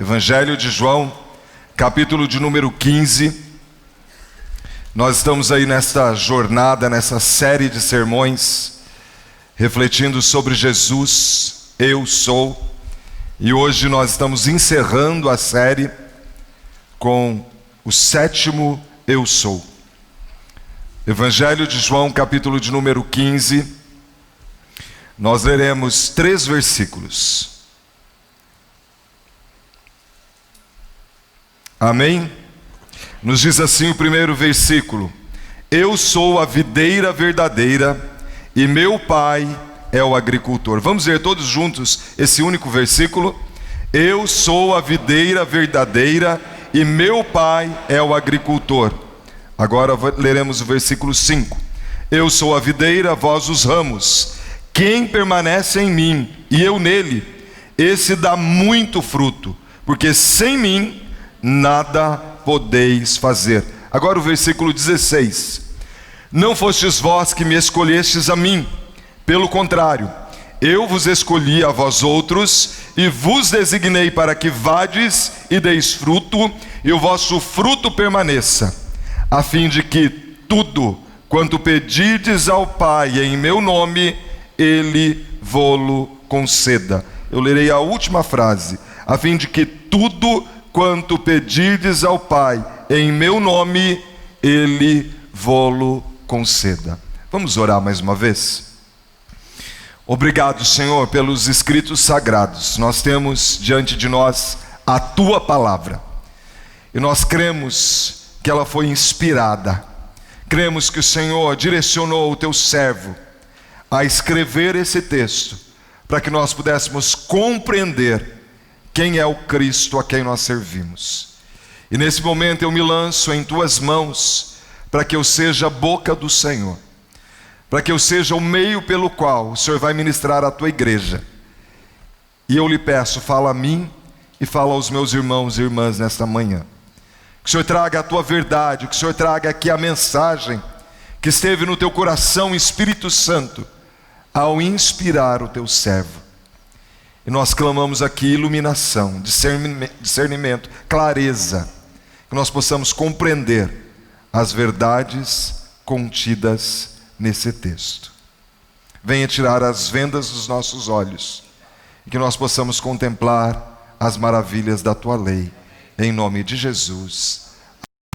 Evangelho de João, capítulo de número 15. Nós estamos aí nesta jornada, nessa série de sermões, refletindo sobre Jesus, eu sou. E hoje nós estamos encerrando a série com o 7º eu sou. Evangelho de João, capítulo de número 15. Nós leremos 3 versículos. Amém? Nos diz assim o primeiro versículo: eu sou a videira verdadeira e meu pai é o agricultor. Vamos ler todos juntos esse único versículo? Eu sou a videira verdadeira e meu pai é o agricultor. Agora leremos o versículo 5. Eu sou a videira, vós os ramos. Quem permanece em mim e eu nele, esse dá muito fruto, porque sem mim nada podeis fazer. Agora o versículo 16. Não fostes vós que me escolhestes a mim, pelo contrário, eu vos escolhi a vós outros e vos designei para que vades e deis fruto e o vosso fruto permaneça, a fim de que tudo quanto pedirdes ao Pai em meu nome, Ele vô-lo conceda. Eu lerei a última frase: a fim de que tudo quanto pedirdes ao Pai em meu nome, Ele vô-lo conceda. Vamos orar mais uma vez? Obrigado, Senhor, pelos escritos sagrados. Nós temos diante de nós a Tua palavra. E nós cremos que ela foi inspirada. Cremos que o Senhor direcionou o Teu servo a escrever esse texto, para que nós pudéssemos compreender quem é o Cristo a quem nós servimos. E nesse momento eu me lanço em Tuas mãos, para que eu seja a boca do Senhor, para que eu seja o meio pelo qual o Senhor vai ministrar à Tua igreja. E eu lhe peço, fala a mim e fala aos meus irmãos e irmãs nesta manhã. Que o Senhor traga a Tua verdade, que o Senhor traga aqui a mensagem que esteve no Teu coração, Espírito Santo, ao inspirar o Teu servo. E nós clamamos aqui iluminação, discernimento, clareza, que nós possamos compreender as verdades contidas nesse texto. Venha tirar as vendas dos nossos olhos, e que nós possamos contemplar as maravilhas da Tua lei, em nome de Jesus.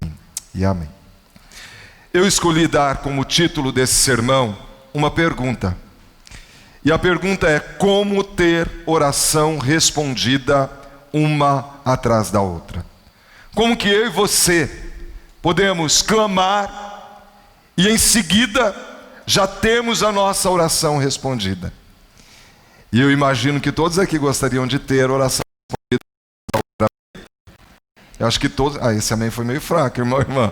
Amém e amém. Eu escolhi dar como título desse sermão uma pergunta. E a pergunta é: como ter oração respondida uma atrás da outra? Como que eu e você podemos clamar e em seguida já temos a nossa oração respondida? E eu imagino que todos aqui gostariam de ter oração respondida. Eu acho que todos... esse amém foi meio fraco, irmão e irmã.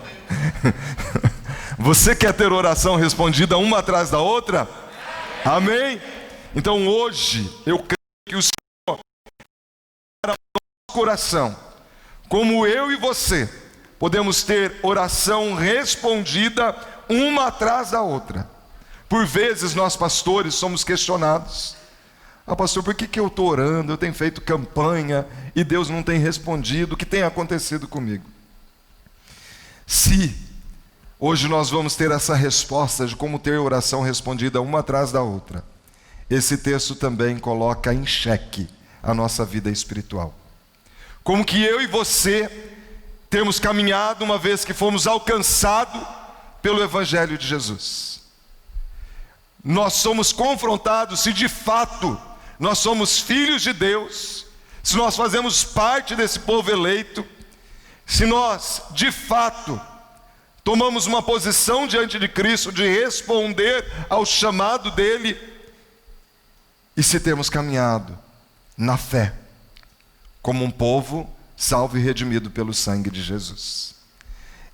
Você quer ter oração respondida uma atrás da outra? Amém? Então hoje eu creio que o Senhor para o nosso coração, como eu e você podemos ter oração respondida uma atrás da outra. Por vezes nós pastores somos questionados: pastor, por que eu estou orando? Eu tenho feito campanha e Deus não tem respondido. O que tem acontecido comigo? Se hoje nós vamos ter essa resposta de como ter oração respondida uma atrás da outra, esse texto também coloca em xeque a nossa vida espiritual. Como que eu e você temos caminhado uma vez que fomos alcançados pelo Evangelho de Jesus. Nós somos confrontados se de fato nós somos filhos de Deus, se nós fazemos parte desse povo eleito, se nós de fato tomamos uma posição diante de Cristo de responder ao chamado dele, e se temos caminhado na fé, como um povo salvo e redimido pelo sangue de Jesus.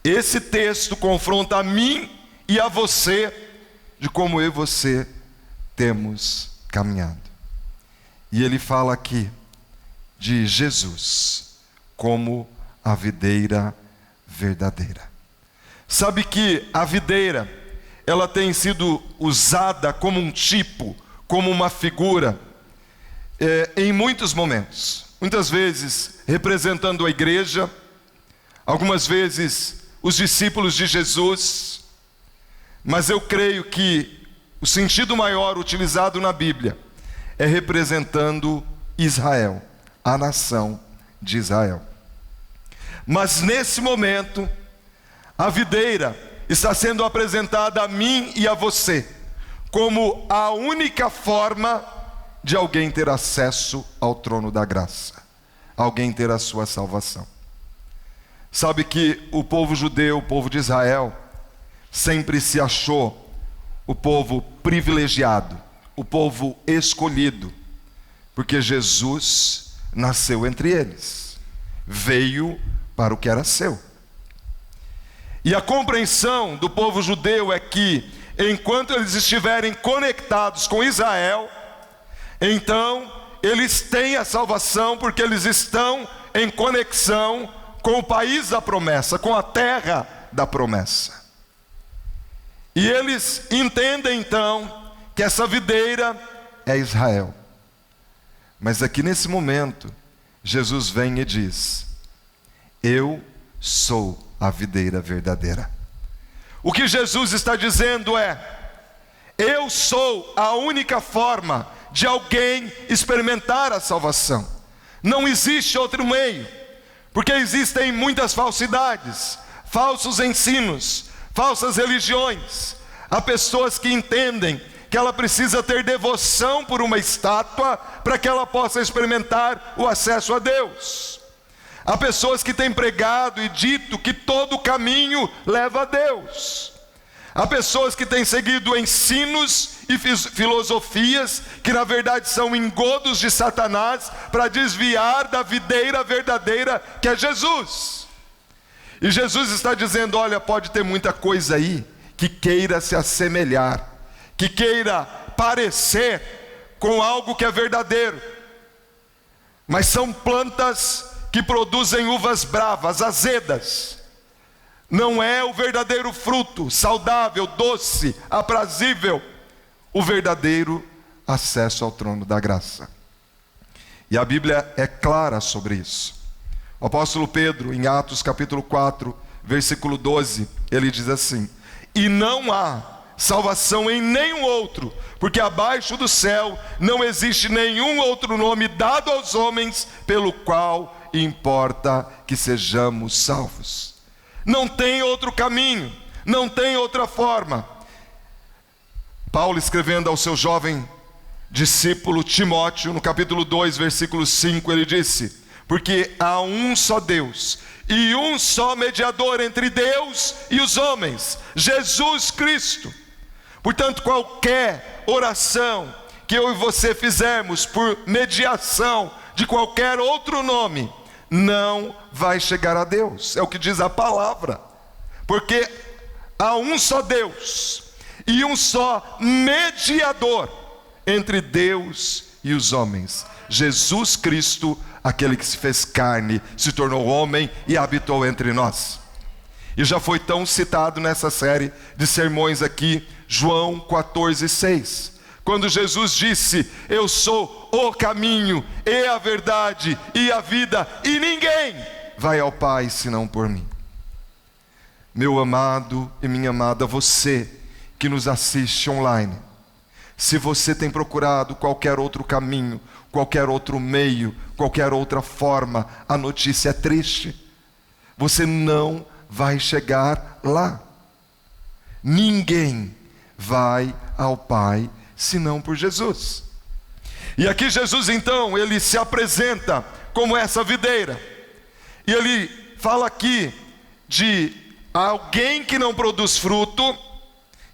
Esse texto confronta a mim e a você de como eu e você temos caminhado. E ele fala aqui de Jesus como a videira verdadeira. Sabe que a videira, ela tem sido usada como um tipo, como uma figura, em muitos momentos. muitas vezes representando a igreja, algumas vezes os discípulos de Jesus, mas eu creio que o sentido maior utilizado na Bíblia é representando Israel, a nação de Israel. Mas nesse momento, a videira está sendo apresentada a mim e a você como a única forma de alguém ter acesso ao trono da graça, alguém ter a sua salvação. Sabe que o povo judeu, o povo de Israel, sempre se achou o povo privilegiado, o povo escolhido, porque Jesus nasceu entre eles, veio para o que era seu. E a compreensão do povo judeu é que, enquanto eles estiverem conectados com Israel, então eles têm a salvação, porque eles estão em conexão com o país da promessa, com a terra da promessa. E eles entendem então que essa videira é Israel. Mas aqui nesse momento, Jesus vem e diz: eu sou a videira verdadeira. O que Jesus está dizendo é: eu sou a única forma de alguém experimentar a salvação. Não existe outro meio, porque existem muitas falsidades, falsos ensinos, falsas religiões. Há pessoas que entendem que ela precisa ter devoção por uma estátua para que ela possa experimentar o acesso a Deus. Há pessoas que têm pregado e dito que todo caminho leva a Deus. Há pessoas que têm seguido ensinos e filosofias que na verdade são engodos de Satanás para desviar da videira verdadeira que é Jesus. E Jesus está dizendo: olha, pode ter muita coisa aí que queira se assemelhar, que queira parecer com algo que é verdadeiro, mas são plantas que produzem uvas bravas, azedas. Não é o verdadeiro fruto, saudável, doce, aprazível, o verdadeiro acesso ao trono da graça. E a Bíblia é clara sobre isso. O apóstolo Pedro, em Atos capítulo 4, versículo 12, ele diz assim: e não há salvação em nenhum outro, porque abaixo do céu não existe nenhum outro nome dado aos homens pelo qual importa que sejamos salvos. Não tem outro caminho, não tem outra forma. Paulo, escrevendo ao seu jovem discípulo Timóteo, no capítulo 2, versículo 5, ele disse: porque há um só Deus e um só mediador entre Deus e os homens, Jesus Cristo. Portanto, qualquer oração que eu e você fizermos por mediação de qualquer outro nome, não vai chegar a Deus. É o que diz a palavra. Porque há um só Deus e um só mediador entre Deus e os homens, Jesus Cristo, aquele que se fez carne, se tornou homem e habitou entre nós. E já foi tão citado nessa série de sermões aqui, João 14:6. Quando Jesus disse: eu sou o caminho e a verdade e a vida, e ninguém vai ao Pai senão por mim. Meu amado e minha amada, você que nos assiste online, se você tem procurado qualquer outro caminho, qualquer outro meio, qualquer outra forma, a notícia é triste. Você não vai chegar lá. Ninguém vai ao Pai senão por Jesus. E aqui Jesus então, ele se apresenta como essa videira. E ele fala aqui de alguém que não produz fruto.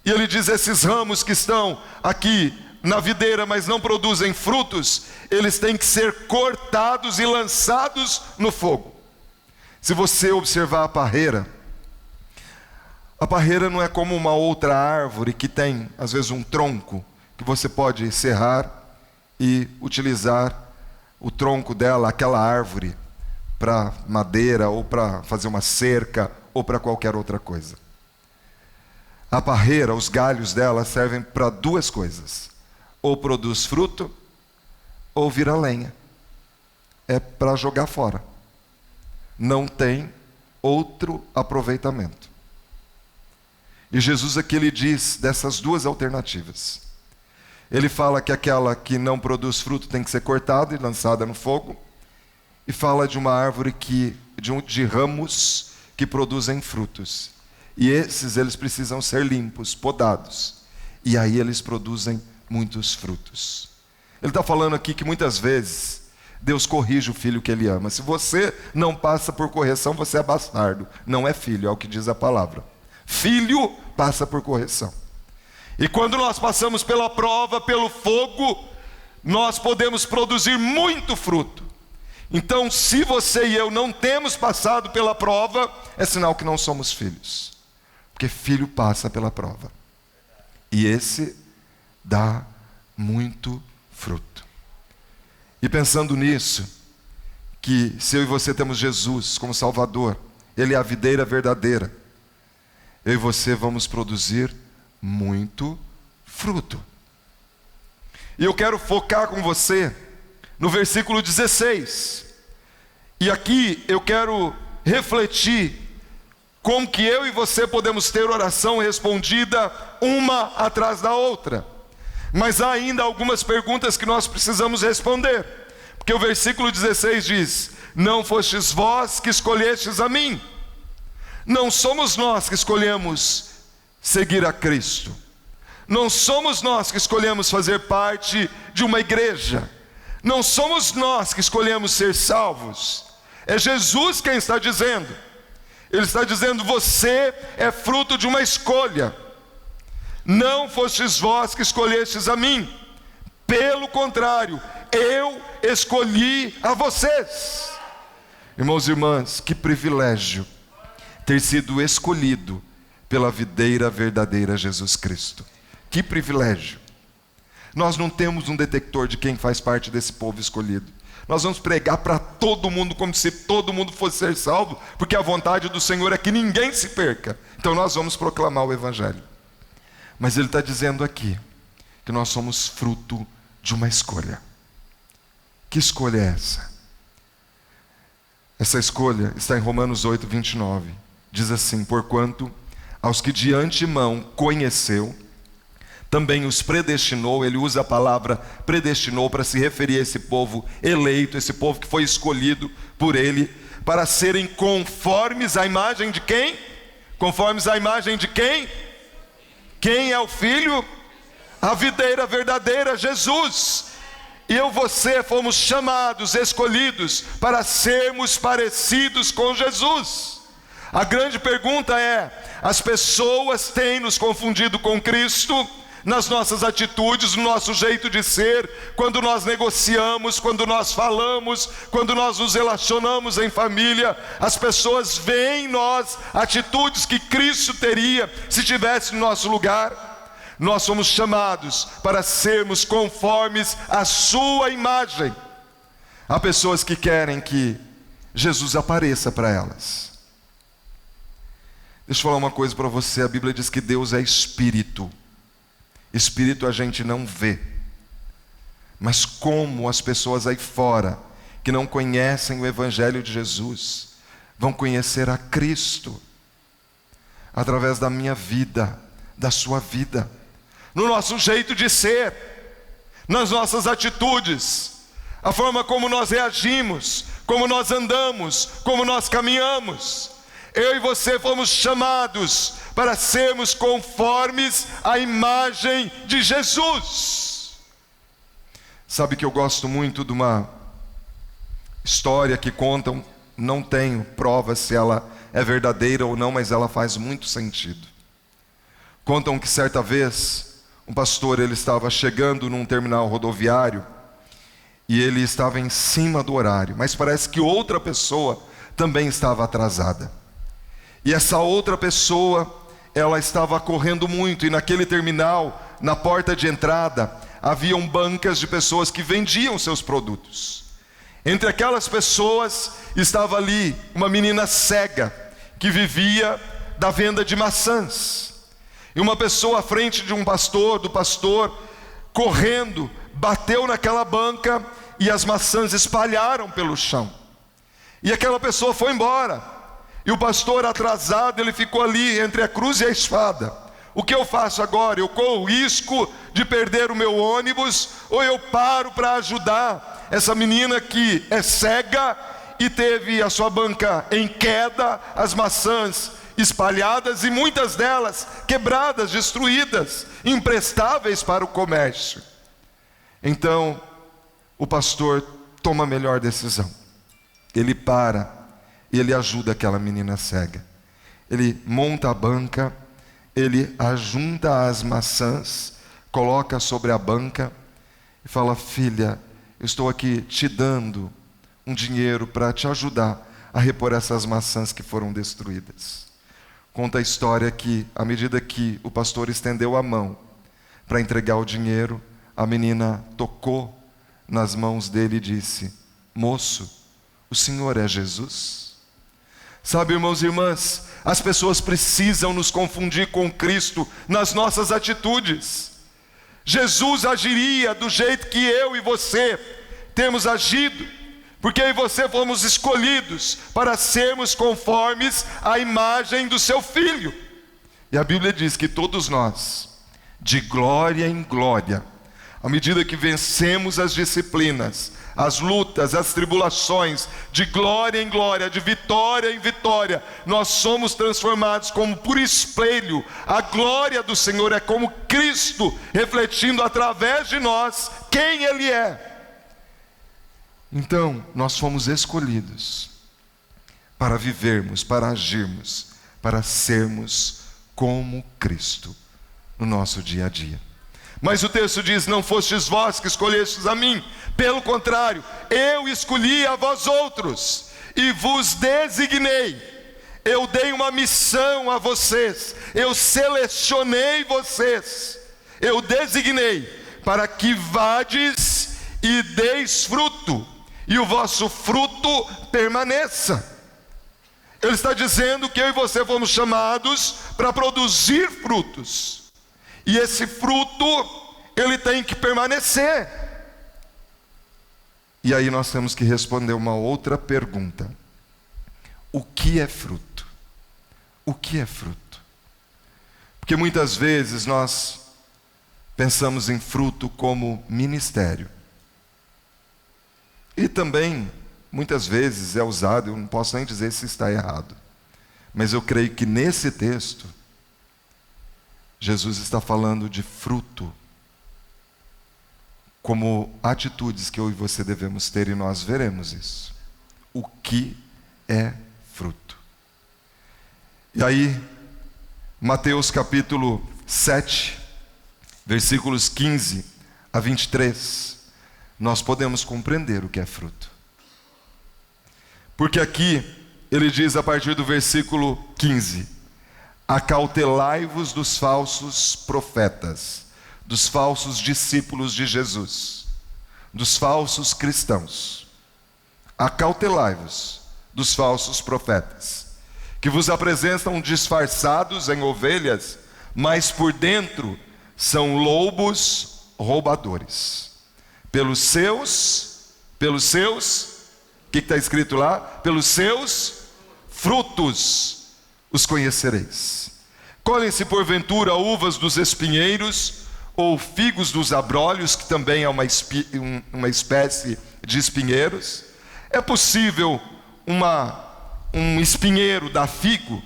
E ele diz: esses ramos que estão aqui na videira, mas não produzem frutos, eles têm que ser cortados e lançados no fogo. Se você observar a parreira não é como uma outra árvore que tem, às vezes, um tronco que você pode serrar e utilizar o tronco dela, aquela árvore, para madeira, ou para fazer uma cerca, ou para qualquer outra coisa. A parreira, os galhos dela servem para duas coisas: ou produz fruto, ou vira lenha. é para jogar fora. Não tem outro aproveitamento. E Jesus aqui ele diz dessas duas alternativas. Ele fala que aquela que não produz fruto tem que ser cortada e lançada no fogo. E fala de uma árvore de ramos que produzem frutos. E eles precisam ser limpos, podados. E aí eles produzem muitos frutos. Ele está falando aqui que muitas vezes Deus corrige o filho que ele ama. Se você não passa por correção, você é bastardo. Não é filho, é o que diz a palavra. Filho passa por correção. E quando nós passamos pela prova, pelo fogo, nós podemos produzir muito fruto. Então, se você e eu não temos passado pela prova, é sinal que não somos filhos. Porque filho passa pela prova. E esse dá muito fruto. E pensando nisso, que se eu e você temos Jesus como Salvador, Ele é a videira verdadeira, eu e você vamos produzir muito fruto. E eu quero focar com você no versículo 16. E aqui eu quero refletir como que eu e você podemos ter oração respondida uma atrás da outra. Mas há ainda algumas perguntas que nós precisamos responder. Porque o versículo 16 diz: não fostes vós que escolhestes a mim. Não somos nós que escolhemos seguir a Cristo. Não somos nós que escolhemos fazer parte de uma igreja. Não somos nós que escolhemos ser salvos. É Jesus quem está dizendo. Ele está dizendo: você é fruto de uma escolha. Não fostes vós que escolhestes a mim. Pelo contrário, eu escolhi a vocês. Irmãos e irmãs, que privilégio ter sido escolhido pela videira verdadeira Jesus Cristo. Que privilégio. Nós não temos um detector de quem faz parte desse povo escolhido. Nós vamos pregar para todo mundo como se todo mundo fosse ser salvo, porque a vontade do Senhor é que ninguém se perca. Então nós vamos proclamar o Evangelho. Mas Ele está dizendo aqui que nós somos fruto de uma escolha. Que escolha é essa? Essa escolha está em Romanos 8, 29. Diz assim: porquanto aos que de antemão conheceu, também os predestinou. Ele usa a palavra predestinou para se referir a esse povo eleito, esse povo que foi escolhido por Ele, para serem conformes à imagem de quem? Conformes à imagem de quem? Quem é o Filho? A videira verdadeira, Jesus. E eu e você fomos chamados, escolhidos, para sermos parecidos com Jesus. A grande pergunta é: as pessoas têm nos confundido com Cristo nas nossas atitudes, no nosso jeito de ser, quando nós negociamos, quando nós falamos, quando nós nos relacionamos em família. As pessoas veem em nós atitudes que Cristo teria se estivesse no nosso lugar. Nós somos chamados para sermos conformes à sua imagem. Há pessoas que querem que Jesus apareça para elas. Deixa eu falar uma coisa para você. A Bíblia diz que Deus é Espírito. Espírito a gente não vê. Mas como as pessoas aí fora, que não conhecem o Evangelho de Jesus, vão conhecer a Cristo? Através da minha vida, da sua vida, no nosso jeito de ser, nas nossas atitudes, a forma como nós reagimos, como nós andamos, como nós caminhamos. Eu e você fomos chamados para sermos conformes à imagem de Jesus. Sabe que eu gosto muito de uma história que contam, não tenho prova se ela é verdadeira ou não, mas ela faz muito sentido. Contam que certa vez um pastor, ele estava chegando num terminal rodoviário e ele estava em cima do horário, mas parece que outra pessoa também estava atrasada. E essa outra pessoa, ela estava correndo muito, e naquele terminal, na porta de entrada, haviam bancas de pessoas que vendiam seus produtos. Entre aquelas pessoas estava ali uma menina cega que vivia da venda de maçãs. E uma pessoa à frente de do pastor, correndo, bateu naquela banca e as maçãs espalharam pelo chão. E aquela pessoa foi embora. E o pastor, atrasado, ele ficou ali entre a cruz e a espada. O que eu faço agora? Eu corro o risco de perder o meu ônibus, ou eu paro para ajudar essa menina que é cega e teve a sua banca em queda, as maçãs espalhadas e muitas delas quebradas, destruídas, imprestáveis para o comércio. Então, o pastor toma a melhor decisão. Ele para e ele ajuda aquela menina cega. Ele monta a banca, ele ajunta as maçãs, coloca sobre a banca e fala: filha, eu estou aqui te dando um dinheiro para te ajudar a repor essas maçãs que foram destruídas. Conta a história que, à medida que o pastor estendeu a mão para entregar o dinheiro, a menina tocou nas mãos dele e disse: moço, o senhor é Jesus? Sabe, irmãos e irmãs, as pessoas precisam nos confundir com Cristo nas nossas atitudes. Jesus agiria do jeito que eu e você temos agido, porque eu e você fomos escolhidos para sermos conformes à imagem do seu Filho. E a Bíblia diz que todos nós, de glória em glória, à medida que vencemos as disciplinas, as lutas, as tribulações, de glória em glória, de vitória em vitória, nós somos transformados como por espelho. A glória do Senhor é como Cristo refletindo através de nós quem Ele é. Então, nós fomos escolhidos para vivermos, para agirmos, para sermos como Cristo no nosso dia a dia. Mas o texto diz: não fostes vós que escolhestes a mim, pelo contrário, eu escolhi a vós outros e vos designei. Eu dei uma missão a vocês, eu selecionei vocês, eu designei para que vades e deis fruto, e o vosso fruto permaneça. Ele está dizendo que eu e você fomos chamados para produzir frutos. E esse fruto, ele tem que permanecer. E aí nós temos que responder uma outra pergunta: o que é fruto? O que é fruto? Porque muitas vezes nós pensamos em fruto como ministério. E também, muitas vezes é usado, eu não posso nem dizer se está errado, mas eu creio que nesse texto, Jesus está falando de fruto como atitudes que eu e você devemos ter, e nós veremos isso. O que é fruto? E aí, Mateus capítulo 7, versículos 15 a 23, nós podemos compreender o que é fruto. Porque aqui, ele diz a partir do versículo 15: acautelai-vos dos falsos profetas, dos falsos discípulos de Jesus, dos falsos cristãos. Acautelai-vos dos falsos profetas, que vos apresentam disfarçados em ovelhas, mas por dentro são lobos roubadores. Pelos seus, o que está escrito lá? Pelos seus frutos os conhecereis. Colhem-se porventura uvas dos espinheiros, ou figos dos abrolhos, que também é uma espécie de espinheiros? É possível um espinheiro dar figo?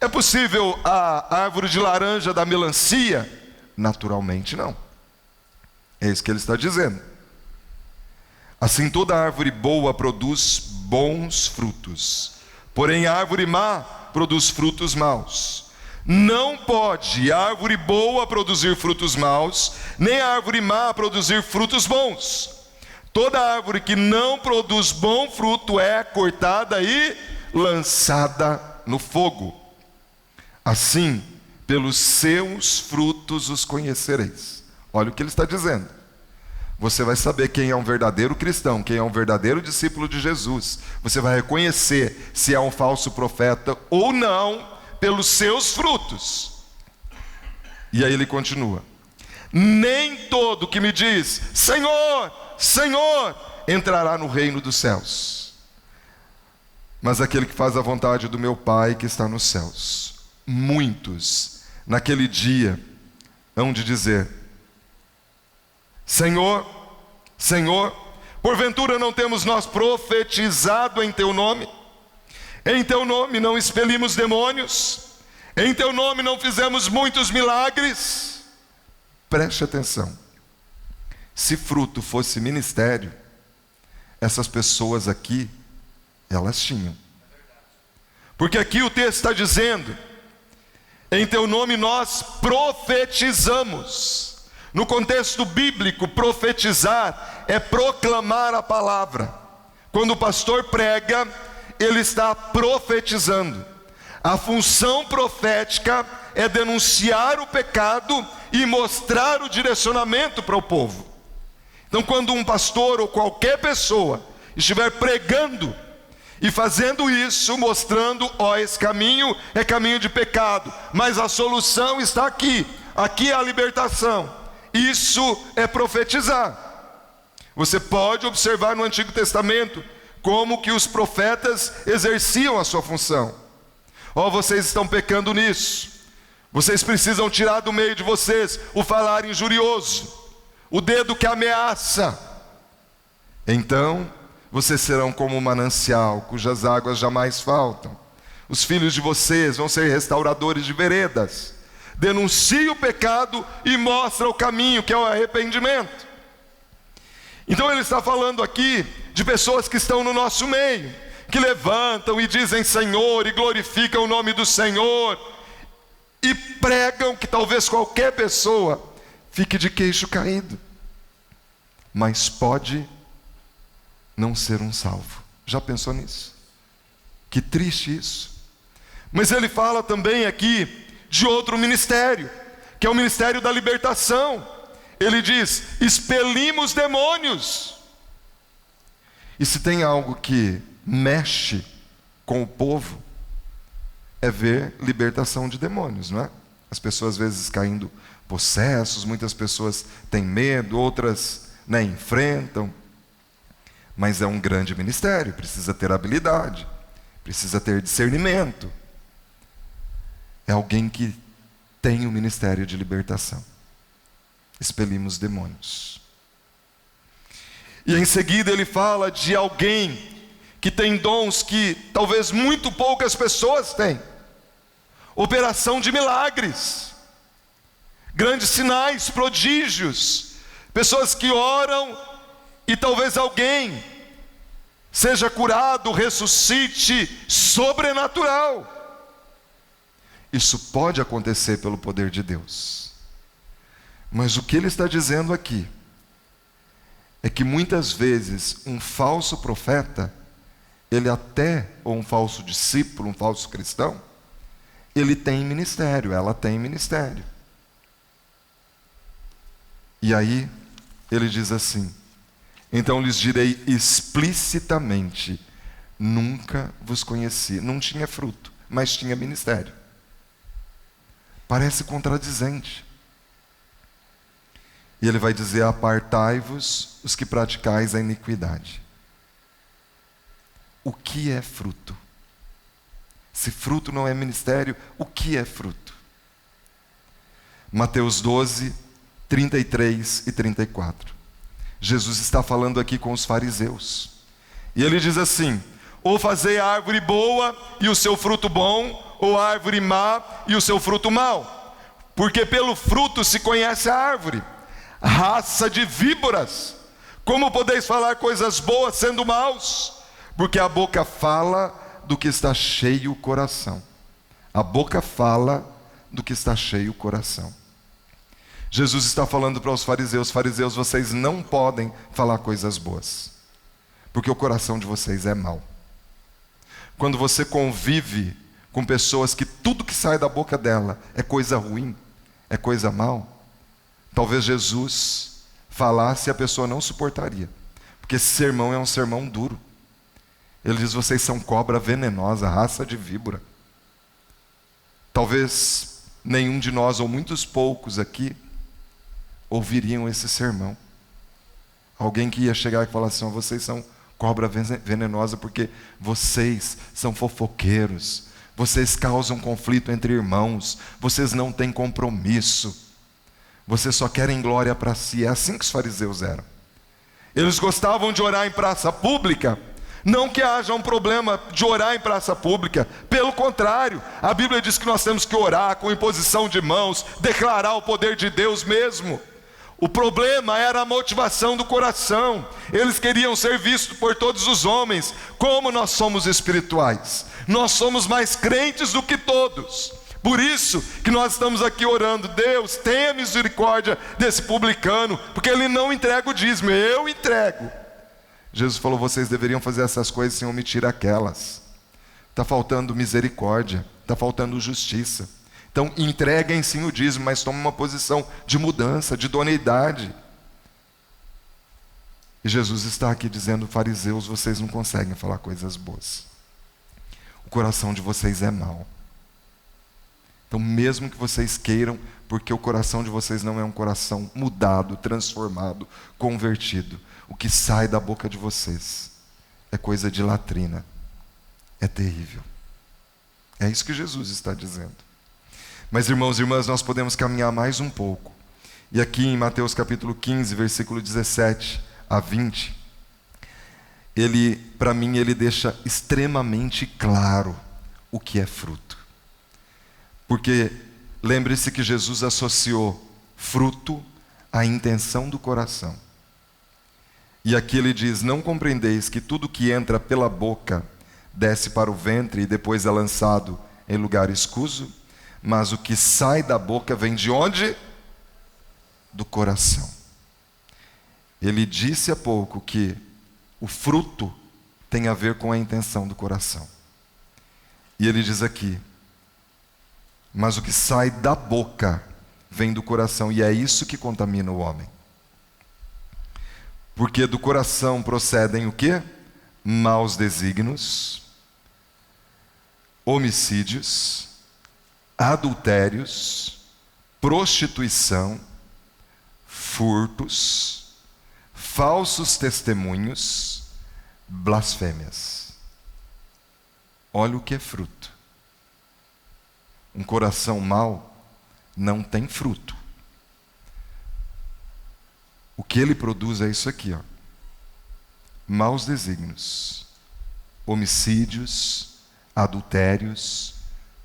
É possível a árvore de laranja dar melancia? Naturalmente não. É isso que ele está dizendo. Assim toda árvore boa produz bons frutos, porém a árvore má produz frutos maus. Não pode a árvore boa produzir frutos maus, nem a árvore má produzir frutos bons. Toda árvore que não produz bom fruto é cortada e lançada no fogo. Assim, pelos seus frutos os conhecereis. Olha o que ele está dizendo. Você vai saber quem é um verdadeiro cristão, quem é um verdadeiro discípulo de Jesus. Você vai reconhecer se é um falso profeta ou não pelos seus frutos. E aí ele continua: nem todo que me diz Senhor, Senhor, entrará no reino dos céus. Mas aquele que faz a vontade do meu Pai que está nos céus. Muitos, naquele dia, hão de dizer: Senhor, Senhor, porventura não temos nós profetizado em teu nome? Em teu nome não expelimos demônios? Em teu nome não fizemos muitos milagres? Preste atenção. Se fruto fosse ministério, essas pessoas aqui, elas tinham. Porque aqui o texto está dizendo: em teu nome nós profetizamos. No contexto bíblico, profetizar é proclamar a palavra. Quando o pastor prega, ele está profetizando. A função profética é denunciar o pecado e mostrar o direcionamento para o povo. Então, quando um pastor ou qualquer pessoa estiver pregando e fazendo isso, mostrando: ó, esse caminho é caminho de pecado, mas a solução está aqui, aqui é a libertação. Isso é profetizar. Você pode observar no Antigo Testamento como que os profetas exerciam a sua função. Ó, vocês estão pecando nisso. Vocês precisam tirar do meio de vocês o falar injurioso, o dedo que ameaça. Então, vocês serão como um manancial, cujas águas jamais faltam. Os filhos de vocês vão ser restauradores de veredas. Denuncia o pecado e mostra o caminho, que é o arrependimento. Então ele está falando aqui de pessoas que estão no nosso meio, que levantam e dizem Senhor, e glorificam o nome do Senhor, e pregam que talvez qualquer pessoa fique de queixo caído, mas pode não ser um salvo. Já pensou nisso? Que triste isso. Mas ele fala também aqui de outro ministério, que é o ministério da libertação. Ele diz: expelimos demônios. E se tem algo que mexe com o povo, é ver libertação de demônios, não é? As pessoas às vezes caindo possessos, muitas pessoas têm medo, outras enfrentam. Mas é um grande ministério, precisa ter habilidade, precisa ter discernimento. É alguém que tem o ministério de libertação. Expelimos demônios. E em seguida ele fala de alguém que tem dons que talvez muito poucas pessoas têm. Operação de milagres, grandes sinais, prodígios, pessoas que oram e talvez alguém seja curado, ressuscite, sobrenatural. Isso pode acontecer pelo poder de Deus. Mas o que ele está dizendo aqui é que muitas vezes um falso profeta, ou um falso discípulo, um falso cristão, ele tem ministério, ela tem ministério. E aí ele diz assim: então lhes direi explicitamente, nunca vos conheci. Não tinha fruto, mas tinha ministério. Parece contradizente. E ele vai dizer: apartai-vos os que praticais a iniquidade. O que é fruto? Se fruto não é ministério, o que é fruto? Mateus 12, 33 e 34. Jesus está falando aqui com os fariseus. E ele diz assim: ou fazei a árvore boa e o seu fruto bom, ou a árvore má e o seu fruto mau. Porque pelo fruto se conhece a árvore. Raça de víboras, como podeis falar coisas boas sendo maus? Porque a boca fala do que está cheio o coração. A boca fala do que está cheio o coração. Jesus está falando para os fariseus: fariseus, vocês não podem falar coisas boas, porque o coração de vocês é mau. Quando você convive com pessoas que tudo que sai da boca dela é coisa ruim, é coisa mal, talvez Jesus falasse e a pessoa não suportaria, porque esse sermão é um sermão duro. Ele diz: vocês são cobra venenosa, raça de víbora. Talvez nenhum de nós, ou muitos poucos aqui, ouviriam esse sermão. Alguém que ia chegar e falar assim: vocês são cobra venenosa porque vocês são fofoqueiros, vocês causam conflito entre irmãos, vocês não têm compromisso, vocês só querem glória para si. É assim que os fariseus eram. Eles gostavam de orar em praça pública. Não que haja um problema de orar em praça pública, pelo contrário, a Bíblia diz que nós temos que orar com imposição de mãos, declarar o poder de Deus mesmo. O problema era a motivação do coração. Eles queriam ser vistos por todos os homens. Como nós somos espirituais, nós somos mais crentes do que todos. Por isso que nós estamos aqui orando: Deus, tenha misericórdia desse publicano, porque ele não entrega o dízimo, eu entrego. Jesus falou: vocês deveriam fazer essas coisas sem omitir aquelas. Está faltando misericórdia, está faltando justiça. Então entreguem sim o dízimo, mas tomem uma posição de mudança, de idoneidade. E Jesus está aqui dizendo: fariseus, vocês não conseguem falar coisas boas. O coração de vocês é mau. Então mesmo que vocês queiram, porque o coração de vocês não é um coração mudado, transformado, convertido, o que sai da boca de vocês é coisa de latrina. É terrível. É isso que Jesus está dizendo. Mas irmãos e irmãs, nós podemos caminhar mais um pouco. E aqui em Mateus capítulo 15, versículo 17 a 20, para mim, ele deixa extremamente claro o que é fruto. Porque lembre-se que Jesus associou fruto à intenção do coração. E aqui ele diz: não compreendeis que tudo que entra pela boca desce para o ventre e depois é lançado em lugar escuso? Mas o que sai da boca vem de onde? Do coração. Ele disse há pouco que o fruto tem a ver com a intenção do coração. E ele diz aqui: mas o que sai da boca vem do coração, e é isso que contamina o homem. Porque do coração procedem o quê? Maus desígnios, homicídios, adultérios, prostituição, furtos, falsos testemunhos, blasfêmias. Olha o que é fruto. Um coração mau não tem fruto. O que ele produz é isso aqui, ó: maus desígnios, homicídios, adultérios,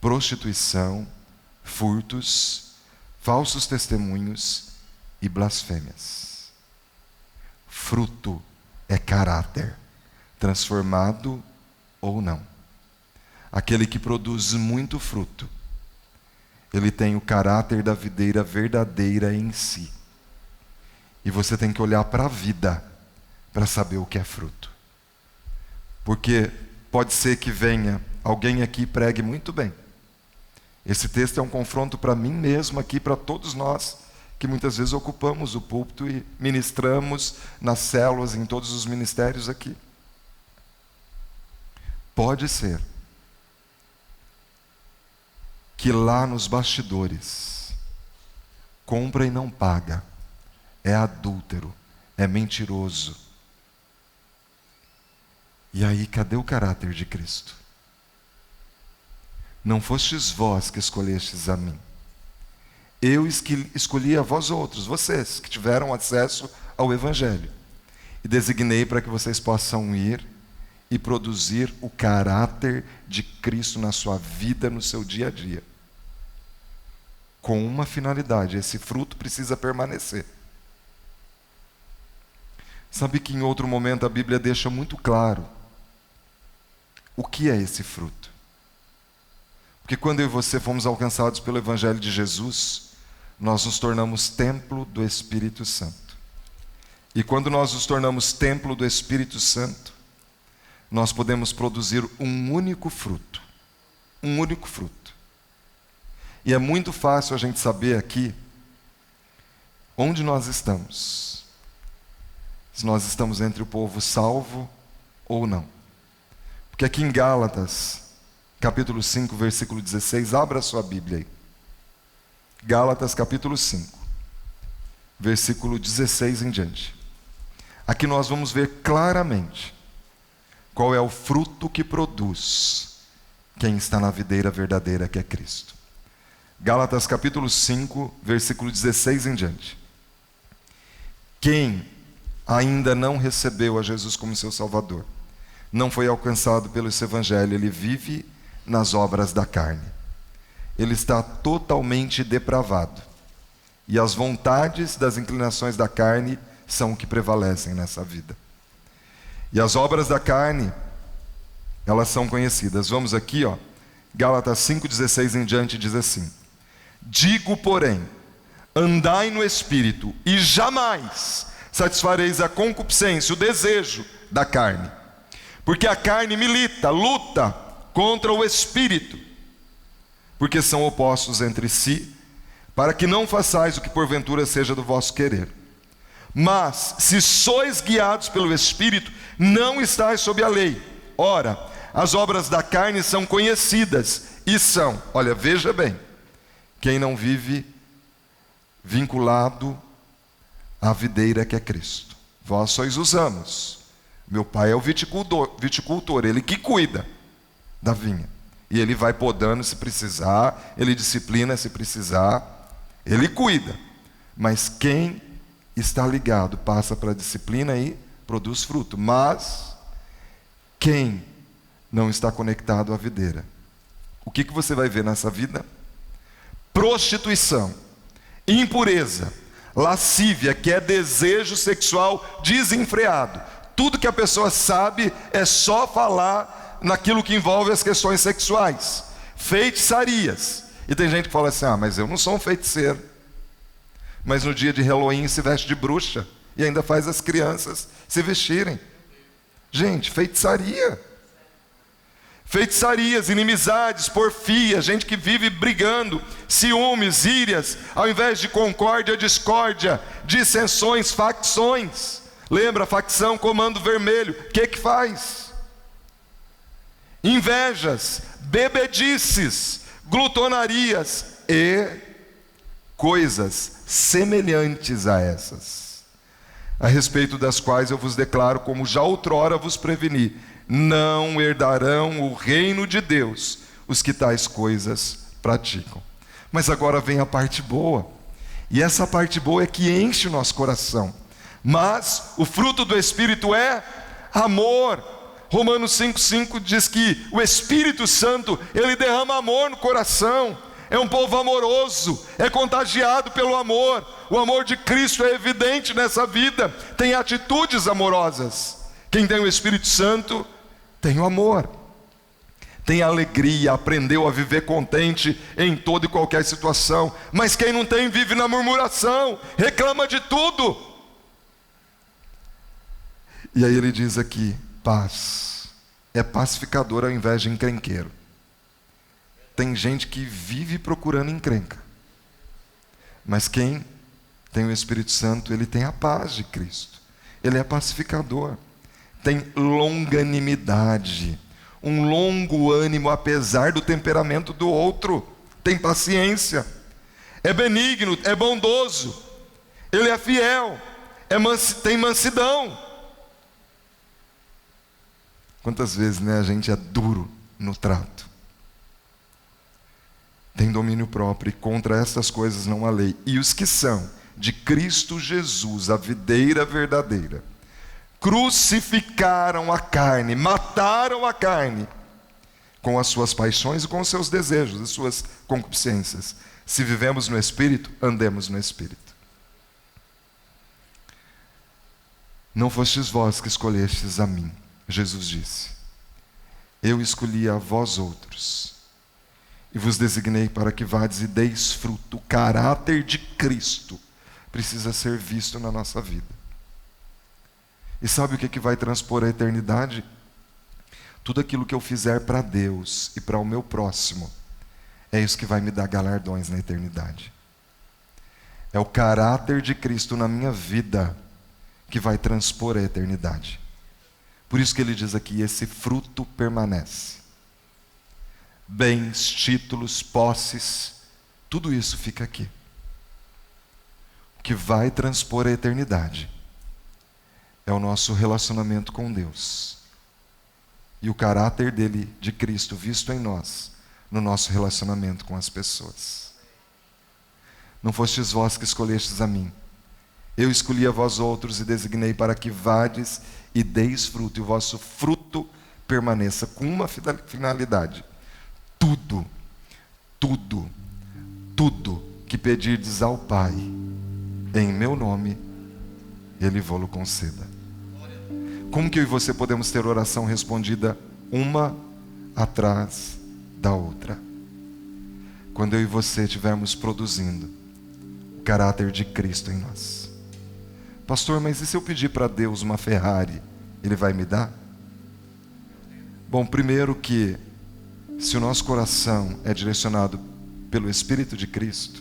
prostituição, furtos, falsos testemunhos e blasfêmias. Fruto é caráter, transformado ou não. Aquele que produz muito fruto, ele tem o caráter da videira verdadeira em si. E você tem que olhar para a vida para saber o que é fruto. Porque pode ser que venha alguém aqui e pregue muito bem. Esse texto é um confronto para mim mesmo aqui, para todos nós que muitas vezes ocupamos o púlpito e ministramos nas células, em todos os ministérios aqui. Pode ser que lá nos bastidores compra e não paga, é adúltero, é mentiroso. E aí, cadê o caráter de Cristo? Não fostes vós que escolhestes a mim. Eu escolhi a vós outros, vocês que tiveram acesso ao Evangelho. E designei para que vocês possam ir e produzir o caráter de Cristo na sua vida, no seu dia a dia. Com uma finalidade: esse fruto precisa permanecer. Sabe que em outro momento a Bíblia deixa muito claro o que é esse fruto. Porque quando eu e você fomos alcançados pelo Evangelho de Jesus, nós nos tornamos templo do Espírito Santo. E quando nós nos tornamos templo do Espírito Santo, nós podemos produzir um único fruto. Um único fruto. E é muito fácil a gente saber aqui onde nós estamos. Se nós estamos entre o povo salvo ou não. Porque aqui em Gálatas, capítulo 5, versículo 16, abra a sua Bíblia aí. Gálatas capítulo 5, versículo 16 em diante. Aqui nós vamos ver claramente qual é o fruto que produz quem está na videira verdadeira, que é Cristo. Gálatas capítulo 5, versículo 16 em diante. Quem ainda não recebeu a Jesus como seu Salvador, não foi alcançado pelo esse evangelho, ele vive nas obras da carne. Ele está totalmente depravado. E as vontades das inclinações da carne são o que prevalecem nessa vida. E as obras da carne, elas são conhecidas. Vamos aqui, Gálatas 5,16 em diante diz assim: digo, porém, andai no Espírito, e jamais satisfareis a concupiscência, o desejo da carne. Porque a carne milita, luta contra o Espírito, porque são opostos entre si, para que não façais o que porventura seja do vosso querer. Mas, se sois guiados pelo Espírito, não estáis sob a lei. Ora, as obras da carne são conhecidas, e são, olha, veja bem, quem não vive vinculado à videira que é Cristo. Vós sois os ramos, meu pai é o viticultor, ele que cuida da vinha. E ele vai podando se precisar, ele disciplina se precisar, ele cuida. Mas quem está ligado passa para a disciplina e produz fruto. Mas quem não está conectado à videira, o que você vai ver nessa vida? Prostituição, impureza, lascívia, que é desejo sexual desenfreado. Tudo que a pessoa sabe é só falar naquilo que envolve as questões sexuais. Feitiçarias. E tem gente que fala assim: mas eu não sou um feiticeiro. Mas no dia de Halloween se veste de bruxa e ainda faz as crianças se vestirem. Gente, feitiçaria. Feitiçarias, inimizades, porfia, gente que vive brigando, ciúmes, írias, ao invés de concórdia, discórdia, dissensões, facções. Lembra, facção, comando vermelho, o que faz? Invejas, bebedices, glutonarias e coisas semelhantes a essas, a respeito das quais eu vos declaro, como já outrora vos preveni: não herdarão o reino de Deus os que tais coisas praticam. Mas agora vem a parte boa, e essa parte boa é que enche o nosso coração. Mas o fruto do Espírito é amor. Romanos 5,5 diz que o Espírito Santo, ele derrama amor no coração. É um povo amoroso, é contagiado pelo amor. O amor de Cristo é evidente nessa vida, tem atitudes amorosas. Quem tem o Espírito Santo tem o amor, tem alegria, aprendeu a viver contente em toda e qualquer situação. Mas quem não tem vive na murmuração, reclama de tudo. E aí ele diz aqui: paz, é pacificador ao invés de encrenqueiro. Tem gente que vive procurando encrenca, mas quem tem o Espírito Santo, ele tem a paz de Cristo, ele é pacificador, tem longanimidade, um longo ânimo apesar do temperamento do outro, tem paciência, é benigno, é bondoso, ele é fiel, tem mansidão. Quantas vezes a gente é duro no trato? Tem domínio próprio, e contra estas coisas não há lei. E os que são de Cristo Jesus, a videira verdadeira, crucificaram a carne, mataram a carne com as suas paixões e com os seus desejos, as suas concupiscências. Se vivemos no Espírito, andemos no Espírito. Não fostes vós que escolhestes a mim, Jesus disse: eu escolhi a vós outros e vos designei para que vades e deis fruto. O caráter de Cristo precisa ser visto na nossa vida. E sabe o que vai transpor a eternidade? Tudo aquilo que eu fizer para Deus e para o meu próximo, é isso que vai me dar galardões na eternidade. É o caráter de Cristo na minha vida que vai transpor a eternidade. Por isso que ele diz aqui: esse fruto permanece. Bens, títulos, posses, tudo isso fica aqui. O que vai transpor a eternidade é o nosso relacionamento com Deus. E o caráter dele, de Cristo, visto em nós, no nosso relacionamento com as pessoas. Não fostes vós que escolhestes a mim. Eu escolhi a vós outros e designei para que vades e deis fruto, e o vosso fruto permaneça, com uma finalidade. Tudo que pedirdes ao Pai, em meu nome, Ele vô-lo conceda. Como que eu e você podemos ter oração respondida uma atrás da outra? Quando eu e você estivermos produzindo o caráter de Cristo em nós. Pastor, mas e se eu pedir para Deus uma Ferrari, Ele vai me dar? Bom, primeiro que, se o nosso coração é direcionado pelo Espírito de Cristo,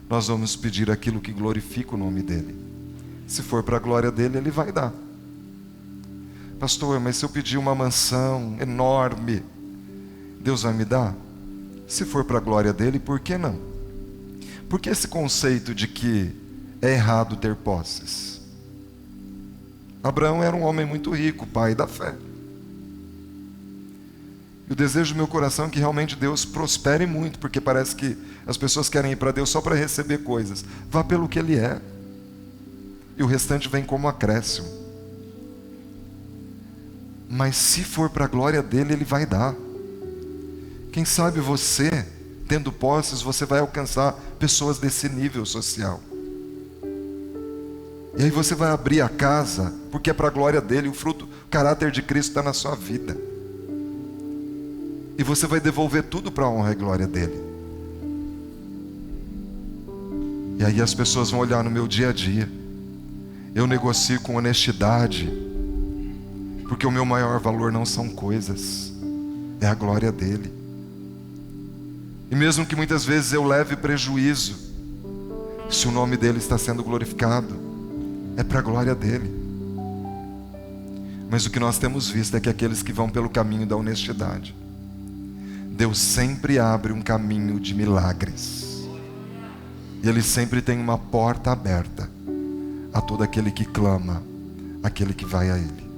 nós vamos pedir aquilo que glorifica o nome dEle. Se for para a glória dEle, Ele vai dar. Pastor, mas se eu pedir uma mansão enorme, Deus vai me dar? Se for para a glória dEle, por que não? Porque esse conceito de que é errado ter posses. Abraão era um homem muito rico, pai da fé. E o desejo do meu coração é que realmente Deus prospere muito, porque parece que as pessoas querem ir para Deus só para receber coisas. Vá pelo que Ele é. E o restante vem como acréscimo. Mas se for para a glória dEle, Ele vai dar. Quem sabe você, tendo posses, você vai alcançar pessoas desse nível social. E aí você vai abrir a casa, porque é para a glória dEle, o fruto, o caráter de Cristo está na sua vida. E você vai devolver tudo para a honra e glória dEle. E aí as pessoas vão olhar no meu dia a dia. Eu negocio com honestidade, porque o meu maior valor não são coisas, é a glória dEle. E mesmo que muitas vezes eu leve prejuízo, se o nome dEle está sendo glorificado, é para a glória dEle. Mas o que nós temos visto é que aqueles que vão pelo caminho da honestidade, Deus sempre abre um caminho de milagres. E Ele sempre tem uma porta aberta a todo aquele que clama, aquele que vai a Ele.